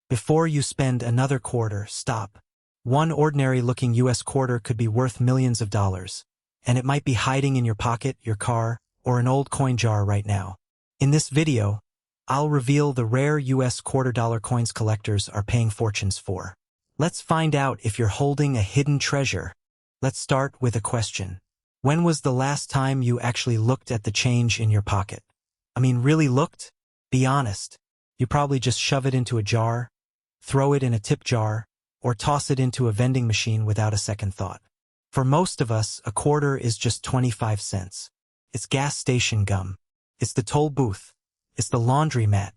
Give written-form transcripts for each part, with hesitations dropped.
Before you spend another quarter, stop. One ordinary-looking US quarter could be worth millions of dollars, and it might be hiding in your pocket, your car, or an old coin jar right now. In this video, I'll reveal the rare US quarter-dollar coins collectors are paying fortunes for. Let's find out if you're holding a hidden treasure. Let's start with a question. When was the last time you actually looked at the change in your pocket? I mean, really looked? Be honest. You probably just shove it into a jar, throw it in a tip jar, or toss it into a vending machine without a second thought. For most of us, a quarter is just 25 cents. It's gas station gum. It's the toll booth. It's the laundromat.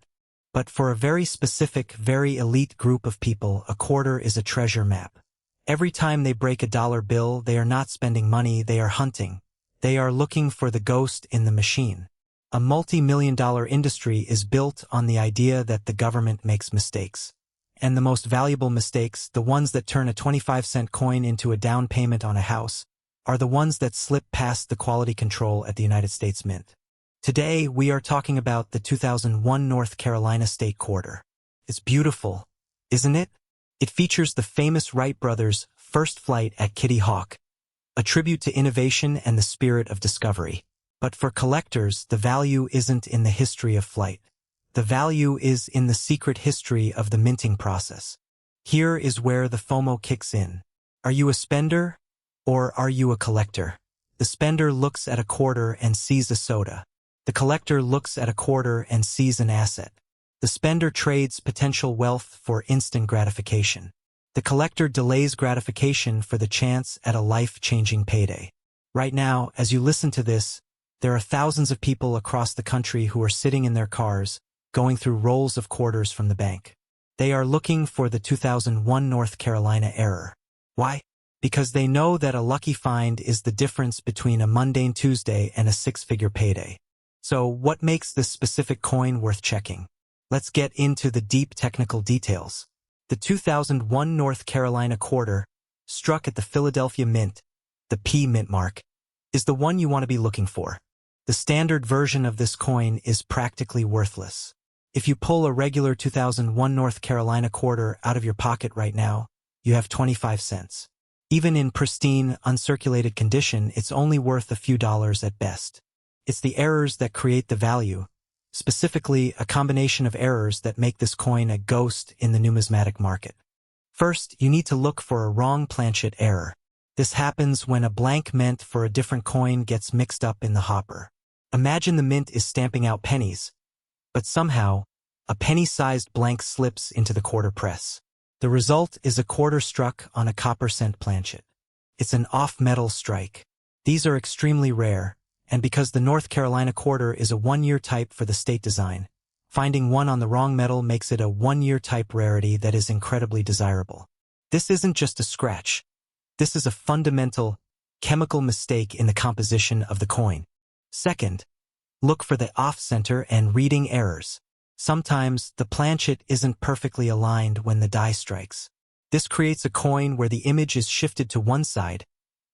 But for a very specific, very elite group of people, a quarter is a treasure map. Every time they break a dollar bill, they are not spending money, they are hunting. They are looking for the ghost in the machine. A multi-million-dollar industry is built on the idea that the government makes mistakes. And the most valuable mistakes, the ones that turn a 25-cent coin into a down payment on a house, are the ones that slip past the quality control at the United States Mint. Today, we are talking about the 2001 North Carolina State Quarter. It's beautiful, isn't it? It features the famous Wright brothers' first flight at Kitty Hawk, a tribute to innovation and the spirit of discovery. But for collectors, the value isn't in the history of flight. The value is in the secret history of the minting process. Here is where the FOMO kicks in. Are you a spender, or are you a collector? The spender looks at a quarter and sees a soda. The collector looks at a quarter and sees an asset. The spender trades potential wealth for instant gratification. The collector delays gratification for the chance at a life-changing payday. Right now, as you listen to this, there are thousands of people across the country who are sitting in their cars, going through rolls of quarters from the bank. They are looking for the 2001 North Carolina error. Why? Because they know that a lucky find is the difference between a mundane Tuesday and a six-figure payday. So what makes this specific coin worth checking? Let's get into the deep technical details. The 2001 North Carolina quarter, struck at the Philadelphia Mint, the P mint mark, is the one you want to be looking for. The standard version of this coin is practically worthless. If you pull a regular 2001 North Carolina quarter out of your pocket right now, you have 25 cents. Even in pristine, uncirculated condition, it's only worth a few dollars at best. It's the errors that create the value, specifically a combination of errors that make this coin a ghost in the numismatic market. First, you need to look for a wrong planchet error. This happens when a blank meant for a different coin gets mixed up in the hopper. Imagine the mint is stamping out pennies, but somehow, a penny-sized blank slips into the quarter press. The result is a quarter struck on a copper cent planchet. It's an off-metal strike. These are extremely rare, and because the North Carolina quarter is a one-year type for the state design, finding one on the wrong metal makes it a one-year type rarity that is incredibly desirable. This isn't just a scratch. This is a fundamental, chemical mistake in the composition of the coin. Second, look for the off-center and reading errors. Sometimes, the planchet isn't perfectly aligned when the die strikes. This creates a coin where the image is shifted to one side,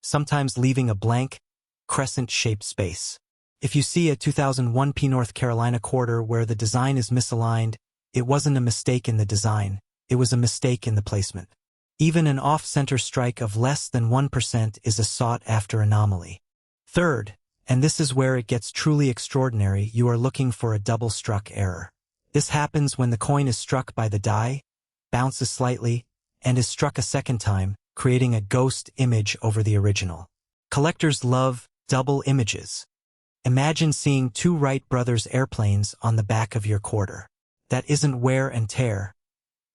sometimes leaving a blank, crescent-shaped space. If you see a 2001 P North Carolina quarter where the design is misaligned, it wasn't a mistake in the design, it was a mistake in the placement. Even an off-center strike of less than 1% is a sought-after anomaly. Third, and this is where it gets truly extraordinary, you are looking for a double-struck error. This happens when the coin is struck by the die, bounces slightly, and is struck a second time, creating a ghost image over the original. Collectors love double images. Imagine seeing two Wright brothers airplanes on the back of your quarter. That isn't wear and tear.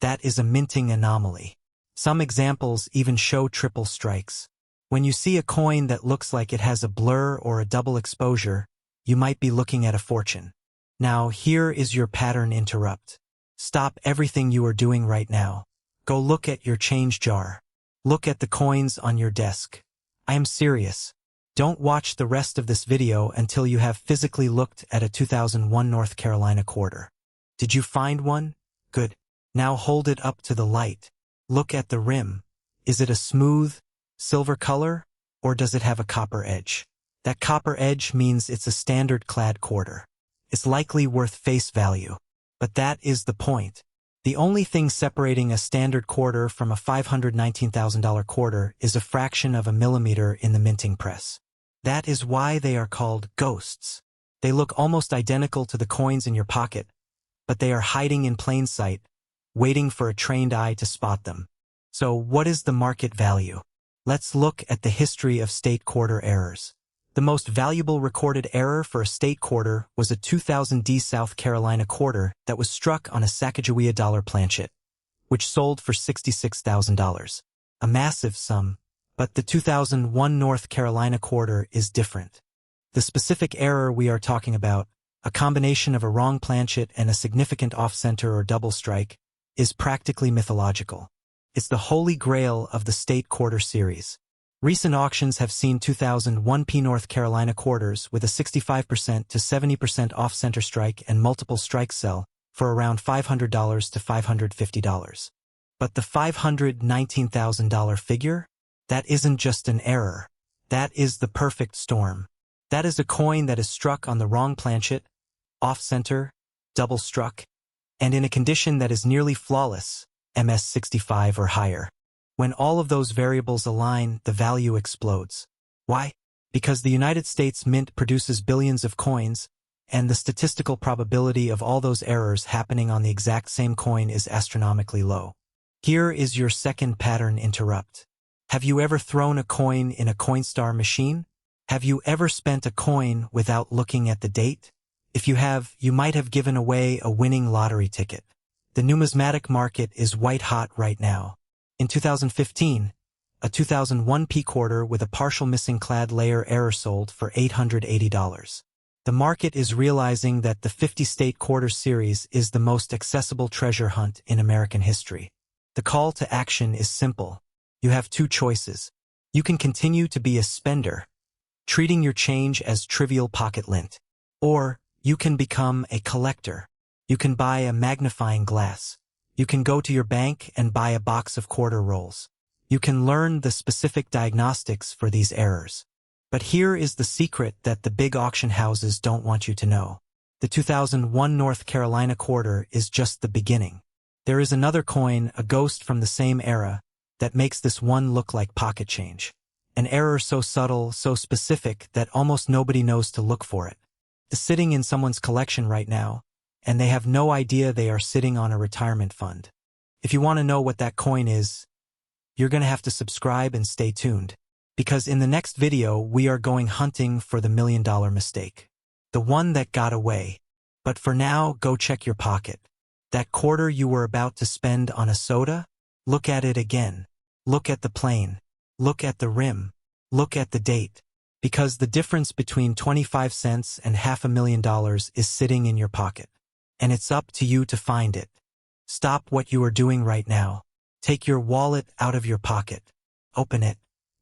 That is a minting anomaly. Some examples even show triple strikes. When you see a coin that looks like it has a blur or a double exposure, you might be looking at a fortune. Now, here is your pattern interrupt. Stop everything you are doing right now. Go look at your change jar. Look at the coins on your desk. I am serious. Don't watch the rest of this video until you have physically looked at a 2001 North Carolina quarter. Did you find one? Good. Now hold it up to the light. Look at the rim. Is it a smooth, silver color, or does it have a copper edge? That copper edge means it's a standard clad quarter. It's likely worth face value. But that is the point. The only thing separating a standard quarter from a $519,000 quarter is a fraction of a millimeter in the minting press. That is why they are called ghosts. They look almost identical to the coins in your pocket, but they are hiding in plain sight, waiting for a trained eye to spot them. So what is the market value? Let's look at the history of state quarter errors. The most valuable recorded error for a state quarter was a 2000 South Carolina quarter that was struck on a Sacagawea dollar planchet, which sold for $66,000. A massive sum, but the 2001 North Carolina quarter is different. The specific error we are talking about, a combination of a wrong planchet and a significant off-center or double strike, is practically mythological. It's the holy grail of the state quarter series. Recent auctions have seen 2001 North Carolina quarters with a 65% to 70% off-center strike and multiple strikes sell for around $500 to $550. But the $519,000 figure? That isn't just an error. That is the perfect storm. That is a coin that is struck on the wrong planchet, off-center, double struck, and in a condition that is nearly flawless, MS65 or higher. When all of those variables align, the value explodes. Why? Because the United States Mint produces billions of coins, and the statistical probability of all those errors happening on the exact same coin is astronomically low. Here is your second pattern interrupt. Have you ever thrown a coin in a Coinstar machine? Have you ever spent a coin without looking at the date? If you have, you might have given away a winning lottery ticket. The numismatic market is white hot right now. In 2015, a 2001 P quarter with a partial missing clad layer error sold for $880. The market is realizing that the 50-state quarter series is the most accessible treasure hunt in American history. The call to action is simple. You have two choices. You can continue to be a spender, treating your change as trivial pocket lint. Or you can become a collector. You can buy a magnifying glass. You can go to your bank and buy a box of quarter rolls. You can learn the specific diagnostics for these errors. But here is the secret that the big auction houses don't want you to know. The 2001 North Carolina quarter is just the beginning. There is another coin, a ghost from the same era, that makes this one look like pocket change. An error so subtle, so specific that almost nobody knows to look for it. It's sitting in someone's collection right now, and they have no idea they are sitting on a retirement fund. If you want to know what that coin is, you're going to have to subscribe and stay tuned. Because in the next video, we are going hunting for the $1 million mistake. The one that got away. But for now, go check your pocket. That quarter you were about to spend on a soda? Look at it again. Look at the plane. Look at the rim. Look at the date. Because the difference between 25 cents and $500,000 is sitting in your pocket. And it's up to you to find it. Stop what you are doing right now. Take your wallet out of your pocket. Open it.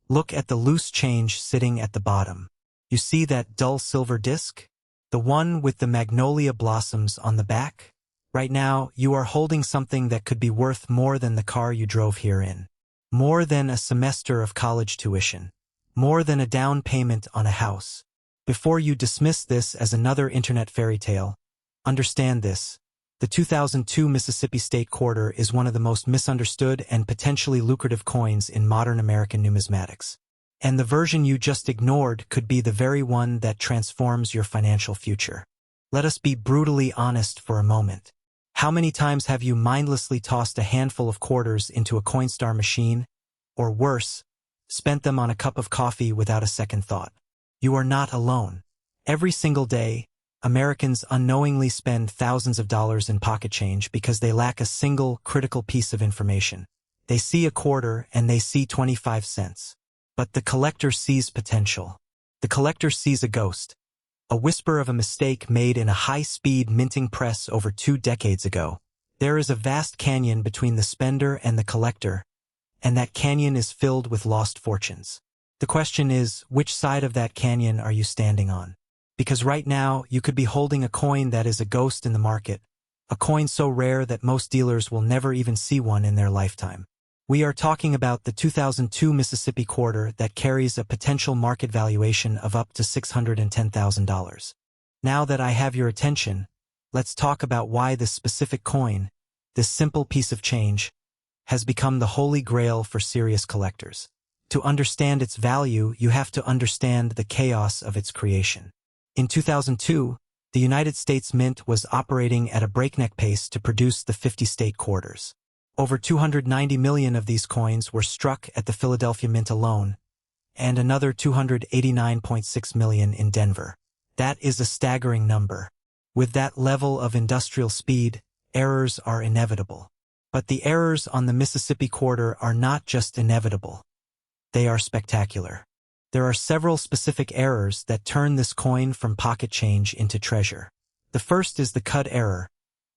Look at the loose change sitting at the bottom. You see that dull silver disc? The one with the magnolia blossoms on the back? Right now, you are holding something that could be worth more than the car you drove here in. More than a semester of college tuition. More than a down payment on a house. Before you dismiss this as another internet fairy tale, understand this. The 2002 Mississippi State Quarter is one of the most misunderstood and potentially lucrative coins in modern American numismatics. And the version you just ignored could be the very one that transforms your financial future. Let us be brutally honest for a moment. How many times have you mindlessly tossed a handful of quarters into a Coinstar machine, or worse, spent them on a cup of coffee without a second thought? You are not alone. Every single day, Americans unknowingly spend thousands of dollars in pocket change because they lack a single critical piece of information. They see a quarter and they see 25 cents. But the collector sees potential. The collector sees a ghost. A whisper of a mistake made in a high-speed minting press over 2 decades ago. There is a vast canyon between the spender and the collector, and that canyon is filled with lost fortunes. The question is, which side of that canyon are you standing on? Because right now, you could be holding a coin that is a ghost in the market, a coin so rare that most dealers will never even see one in their lifetime. We are talking about the 2002 Mississippi Quarter that carries a potential market valuation of up to $610,000. Now that I have your attention, let's talk about why this specific coin, this simple piece of change, has become the holy grail for serious collectors. To understand its value, you have to understand the chaos of its creation. In 2002, the United States Mint was operating at a breakneck pace to produce the 50-state quarters. Over 290 million of these coins were struck at the Philadelphia Mint alone, and another 289.6 million in Denver. That is a staggering number. With that level of industrial speed, errors are inevitable. But the errors on the Mississippi quarter are not just inevitable. They are spectacular. There are several specific errors that turn this coin from pocket change into treasure. The first is the cud error,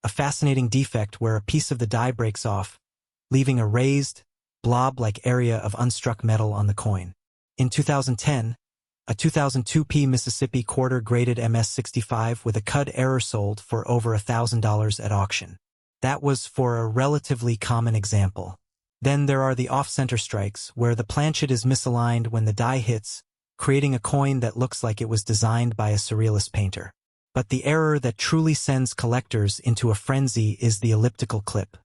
a fascinating defect where a piece of the die breaks off, leaving a raised, blob-like area of unstruck metal on the coin. In 2010, a 2002 Mississippi quarter graded MS-65 with a cud error sold for over $1,000 at auction. That was for a relatively common example. Then there are the off-center strikes, where the planchet is misaligned when the die hits, creating a coin that looks like it was designed by a surrealist painter. But the error that truly sends collectors into a frenzy is the elliptical clip.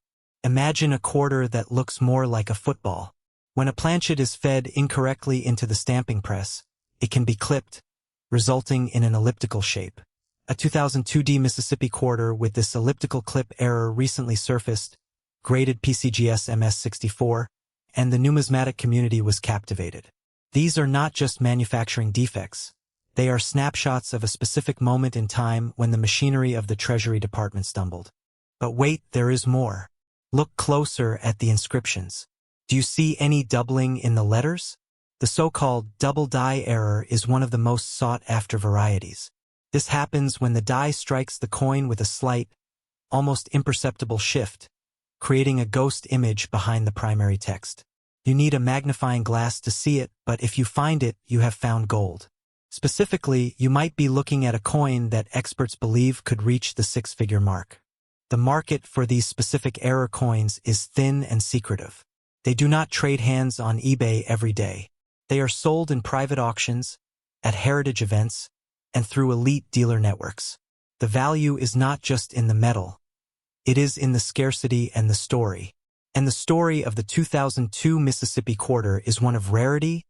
Imagine a quarter that looks more like a football. When a planchet is fed incorrectly into the stamping press, it can be clipped, resulting in an elliptical shape. A 2002 Mississippi quarter with this elliptical clip error recently surfaced, graded PCGS MS-64, and the numismatic community was captivated. These are not just manufacturing defects. They are snapshots of a specific moment in time when the machinery of the Treasury Department stumbled. But wait, there is more. Look closer at the inscriptions. Do you see any doubling in the letters? The so-called double die error is one of the most sought-after varieties. This happens when the die strikes the coin with a slight, almost imperceptible shift, creating a ghost image behind the primary text. You need a magnifying glass to see it, but if you find it, you have found gold. Specifically, you might be looking at a coin that experts believe could reach the six-figure mark. The market for these specific error coins is thin and secretive. They do not trade hands on eBay every day. They are sold in private auctions, at heritage events, and through elite dealer networks. The value is not just in the metal. It is in the scarcity and the story. And the story of the 2002 Mississippi quarter is one of rarity,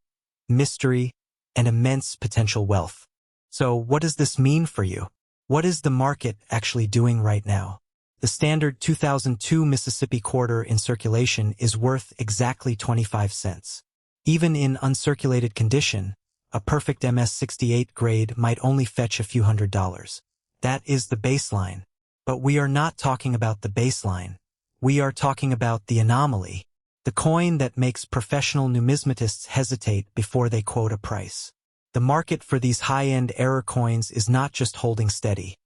mystery, and immense potential wealth. So what does this mean for you? What is the market actually doing right now? The standard 2002 Mississippi quarter in circulation is worth exactly 25 cents. Even in uncirculated condition, a perfect MS-68 grade might only fetch a few $100s. That is the baseline. But we are not talking about the baseline. We are talking about the anomaly, the coin that makes professional numismatists hesitate before they quote a price. The market for these high-end error coins is not just holding steady.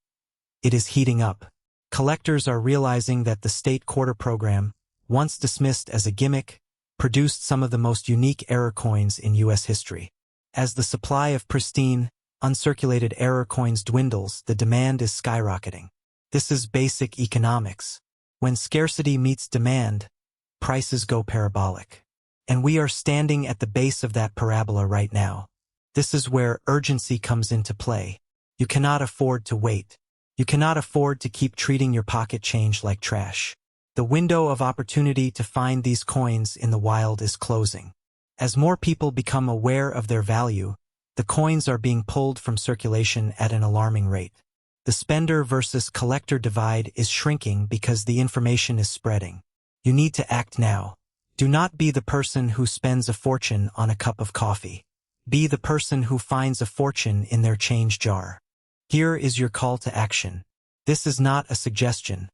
It is heating up. Collectors are realizing that the state quarter program, once dismissed as a gimmick, produced some of the most unique error coins in U.S. history. As the supply of pristine, uncirculated error coins dwindles, the demand is skyrocketing. This is basic economics. When scarcity meets demand, prices go parabolic. And we are standing at the base of that parabola right now. This is where urgency comes into play. You cannot afford to wait. You cannot afford to keep treating your pocket change like trash. The window of opportunity to find these coins in the wild is closing. As more people become aware of their value, the coins are being pulled from circulation at an alarming rate. The spender versus collector divide is shrinking because the information is spreading. You need to act now. Do not be the person who spends a fortune on a cup of coffee. Be the person who finds a fortune in their change jar. Here is your call to action. This is not a suggestion.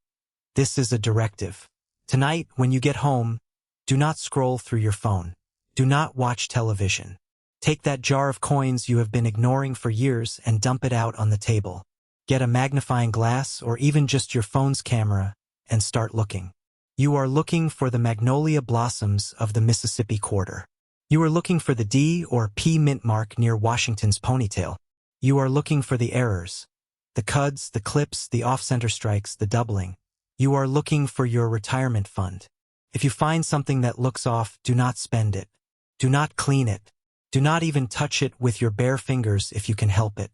This is a directive. Tonight, when you get home, do not scroll through your phone. Do not watch television. Take that jar of coins you have been ignoring for years and dump it out on the table. Get a magnifying glass or even just your phone's camera and start looking. You are looking for the magnolia blossoms of the Mississippi quarter. You are looking for the D or P mint mark near Washington's ponytail. You are looking for the errors, the cuds, the clips, the off-center strikes, the doubling. You are looking for your retirement fund. If you find something that looks off, do not spend it. Do not clean it. Do not even touch it with your bare fingers if you can help it.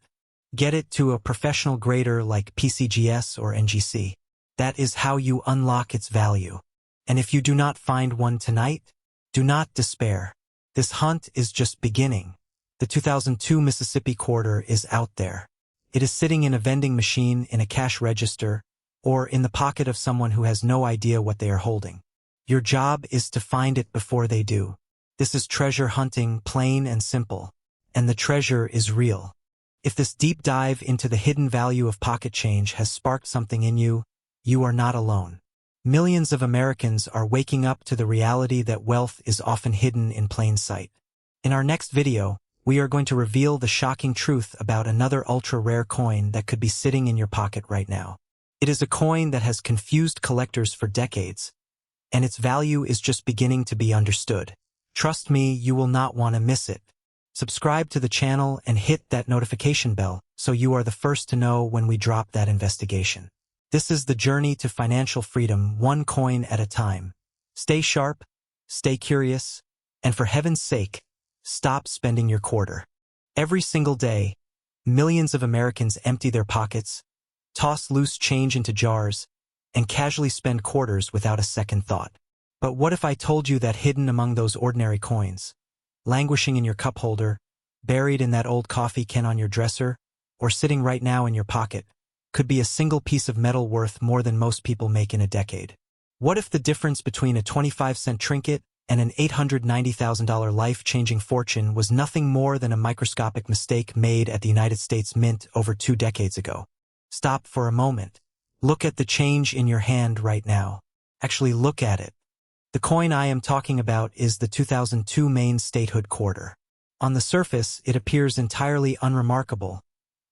Get it to a professional grader like PCGS or NGC. That is how you unlock its value. And if you do not find one tonight, do not despair. This hunt is just beginning. The 2002 Mississippi quarter is out there. It is sitting in a vending machine, in a cash register, or in the pocket of someone who has no idea what they are holding. Your job is to find it before they do. This is treasure hunting, plain and simple. And the treasure is real. If this deep dive into the hidden value of pocket change has sparked something in you, you are not alone. Millions of Americans are waking up to the reality that wealth is often hidden in plain sight. In our next video, we are going to reveal the shocking truth about another ultra-rare coin that could be sitting in your pocket right now. It is a coin that has confused collectors for decades, and its value is just beginning to be understood. Trust me, you will not want to miss it. Subscribe to the channel and hit that notification bell so you are the first to know when we drop that investigation. This is the journey to financial freedom, one coin at a time. Stay sharp, stay curious, and for heaven's sake, stop spending your quarter. Every single day, millions of Americans empty their pockets, toss loose change into jars, and casually spend quarters without a second thought. But what if I told you that hidden among those ordinary coins, languishing in your cup holder, buried in that old coffee can on your dresser, or sitting right now in your pocket, could be a single piece of metal worth more than most people make in a decade? What if the difference between a 25-cent trinket and an $890,000 life-changing fortune was nothing more than a microscopic mistake made at the United States Mint over 2 decades ago? Stop for a moment. Look at the change in your hand right now. Actually, look at it. The coin I am talking about is the 2002 Maine statehood quarter. On the surface, it appears entirely unremarkable.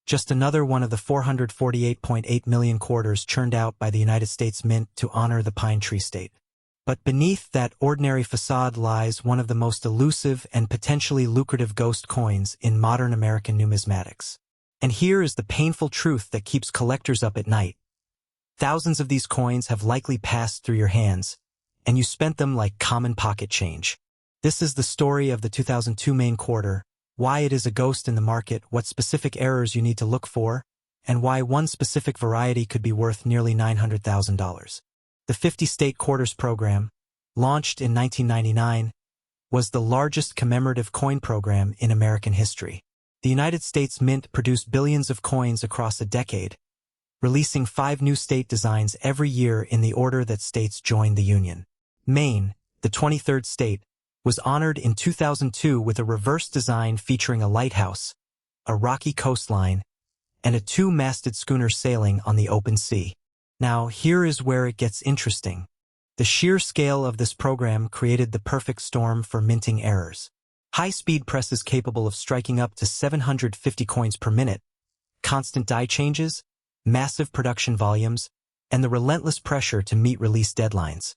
Just another one of the 448.8 million quarters churned out by the United States Mint to honor the Pine Tree State. But beneath that ordinary facade lies one of the most elusive and potentially lucrative ghost coins in modern American numismatics. And here is the painful truth that keeps collectors up at night. Thousands of these coins have likely passed through your hands, and you spent them like common pocket change. This is the story of the 2002 Maine quarter, why it is a ghost in the market, what specific errors you need to look for, and why one specific variety could be worth nearly $900,000. The 50-state quarters program, launched in 1999, was the largest commemorative coin program in American history. The United States Mint produced billions of coins across a decade, releasing 5 new state designs every year in the order that states joined the Union. Maine, the 23rd state, was honored in 2002 with a reverse design featuring a lighthouse, a rocky coastline, and a 2-masted schooner sailing on the open sea. Now, here is where it gets interesting. The sheer scale of this program created the perfect storm for minting errors. High-speed presses capable of striking up to 750 coins per minute, constant die changes, massive production volumes, and the relentless pressure to meet release deadlines.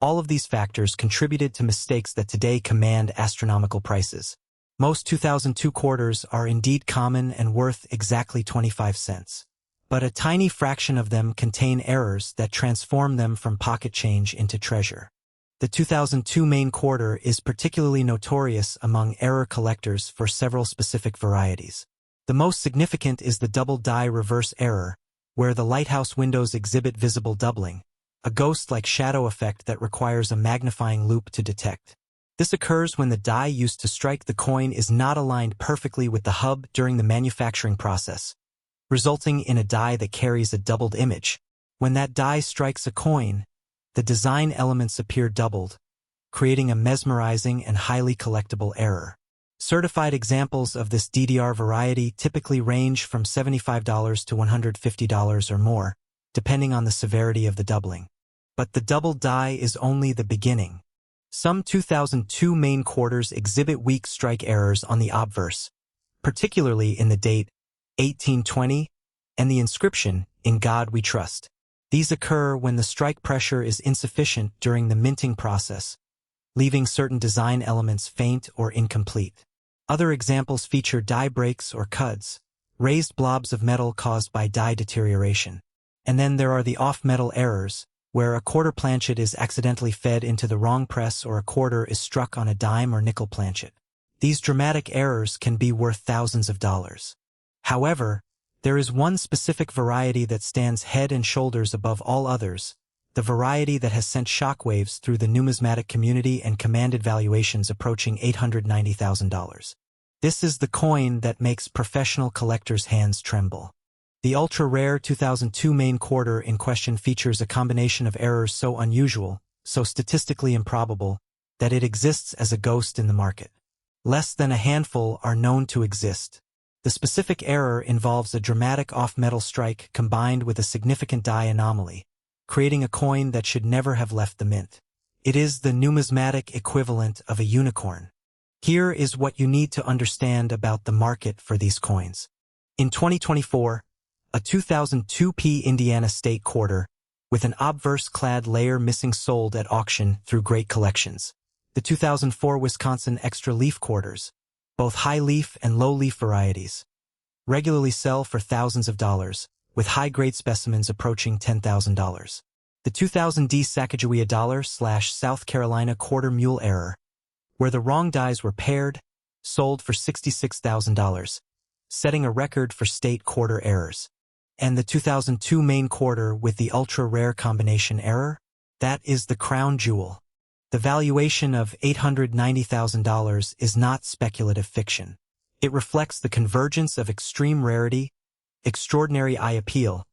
All of these factors contributed to mistakes that today command astronomical prices. Most 2002 quarters are indeed common and worth exactly 25 cents. But a tiny fraction of them contain errors that transform them from pocket change into treasure. The 2002 Maine quarter is particularly notorious among error collectors for several specific varieties. The most significant is the double die reverse error, where the lighthouse windows exhibit visible doubling, a ghost-like shadow effect that requires a magnifying loupe to detect. This occurs when the die used to strike the coin is not aligned perfectly with the hub during the manufacturing process, resulting in a die that carries a doubled image. When that die strikes a coin, the design elements appear doubled, creating a mesmerizing and highly collectible error. Certified examples of this DDR variety typically range from $75 to $150 or more, depending on the severity of the doubling. But the double die is only the beginning. Some 2002 Maine quarters exhibit weak strike errors on the obverse, particularly in the date 1820 and the inscription, "In God We Trust." These occur when the strike pressure is insufficient during the minting process, leaving certain design elements faint or incomplete. Other examples feature die breaks or cuds, raised blobs of metal caused by die deterioration. And then there are the off-metal errors, where a quarter planchet is accidentally fed into the wrong press or a quarter is struck on a dime or nickel planchet. These dramatic errors can be worth thousands of dollars. However, There is one specific variety that stands head and shoulders above all others, the variety that has sent shockwaves through the numismatic community and commanded valuations approaching $890,000. This is the coin that makes professional collectors' hands tremble. The ultra-rare 2002 Maine quarter in question features a combination of errors so unusual, so statistically improbable, that it exists as a ghost in the market. Less than a handful are known to exist. The specific error involves a dramatic off-metal strike combined with a significant die anomaly, creating a coin that should never have left the mint. It is the numismatic equivalent of a unicorn. Here is what you need to understand about the market for these coins. In 2024, a 2002 Indiana State quarter with an obverse-clad layer missing sold at auction through Great Collections. The 2004 Wisconsin Extra Leaf quarters, both high-leaf and low-leaf varieties, regularly sell for thousands of dollars, with high-grade specimens approaching $10,000. The 2000 Sacagawea $/South Carolina quarter mule error, where the wrong dies were paired, sold for $66,000, setting a record for state quarter errors. And the 2002 Maine quarter with the ultra-rare combination error, that is the crown jewel. The valuation of $890,000 is not speculative fiction. It reflects the convergence of extreme rarity, extraordinary eye appeal,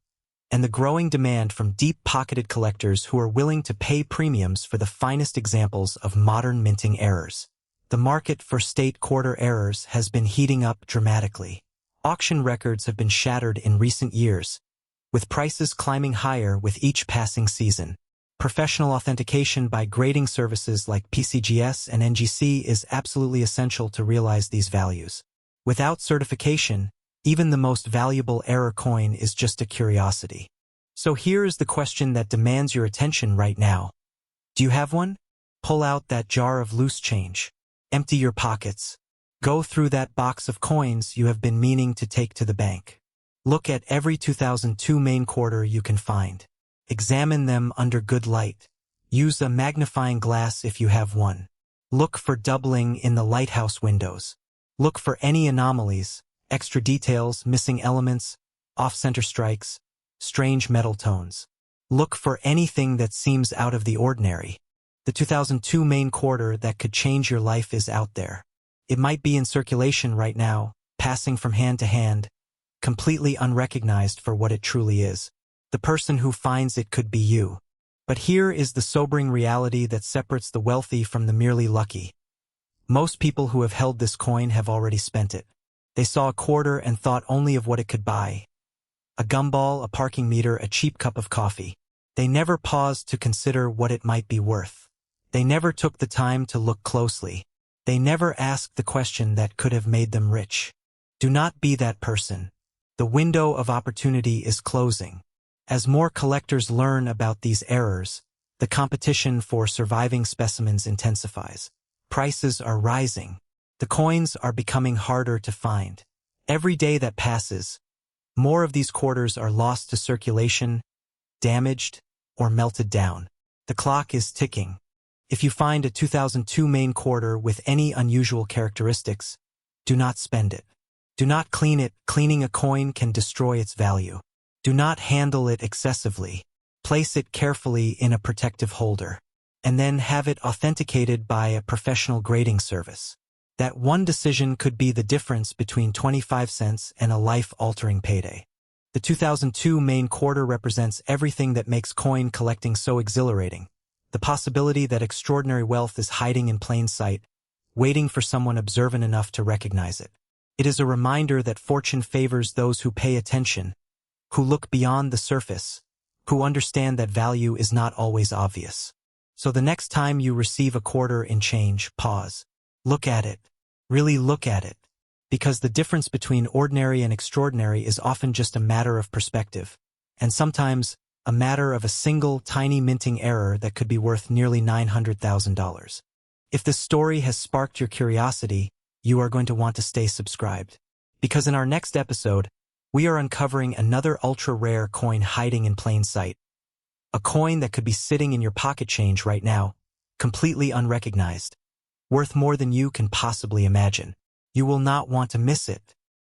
and the growing demand from deep-pocketed collectors who are willing to pay premiums for the finest examples of modern minting errors. The market for state quarter errors has been heating up dramatically. Auction records have been shattered in recent years, with prices climbing higher with each passing season. Professional authentication by grading services like PCGS and NGC is absolutely essential to realize these values. Without certification, even the most valuable error coin is just a curiosity. So here is the question that demands your attention right now. Do you have one? Pull out that jar of loose change. Empty your pockets. Go through that box of coins you have been meaning to take to the bank. Look at every 2002 Maine quarter you can find. Examine them under good light. Use a magnifying glass if you have one. Look for doubling in the lighthouse windows. Look for any anomalies, extra details, missing elements, off-center strikes, strange metal tones. Look for anything that seems out of the ordinary. The 2002 Maine quarter that could change your life is out there. It might be in circulation right now, passing from hand to hand, completely unrecognized for what it truly is. The person who finds it could be you. But here is the sobering reality that separates the wealthy from the merely lucky. Most people who have held this coin have already spent it. They saw a quarter and thought only of what it could buy. A gumball, a parking meter, a cheap cup of coffee. They never paused to consider what it might be worth. They never took the time to look closely. They never asked the question that could have made them rich. Do not be that person. The window of opportunity is closing. As more collectors learn about these errors, the competition for surviving specimens intensifies. Prices are rising. The coins are becoming harder to find. Every day that passes, more of these quarters are lost to circulation, damaged, or melted down. The clock is ticking. If you find a 2002 Maine quarter with any unusual characteristics, do not spend it. Do not clean it. Cleaning a coin can destroy its value. Do not handle it excessively. Place it carefully in a protective holder, and then have it authenticated by a professional grading service. That one decision could be the difference between 25 cents and a life-altering payday. The 2002 Maine quarter represents everything that makes coin collecting so exhilarating. The possibility that extraordinary wealth is hiding in plain sight, waiting for someone observant enough to recognize it. It is a reminder that fortune favors those who pay attention, who look beyond the surface, who understand that value is not always obvious. So the next time you receive a quarter in change, pause. Look at it. Really look at it. Because the difference between ordinary and extraordinary is often just a matter of perspective, and sometimes a matter of a single tiny minting error that could be worth nearly $900,000. If this story has sparked your curiosity, you are going to want to stay subscribed. Because in our next episode, we are uncovering another ultra-rare coin hiding in plain sight. A coin that could be sitting in your pocket change right now, completely unrecognized, worth more than you can possibly imagine. You will not want to miss it.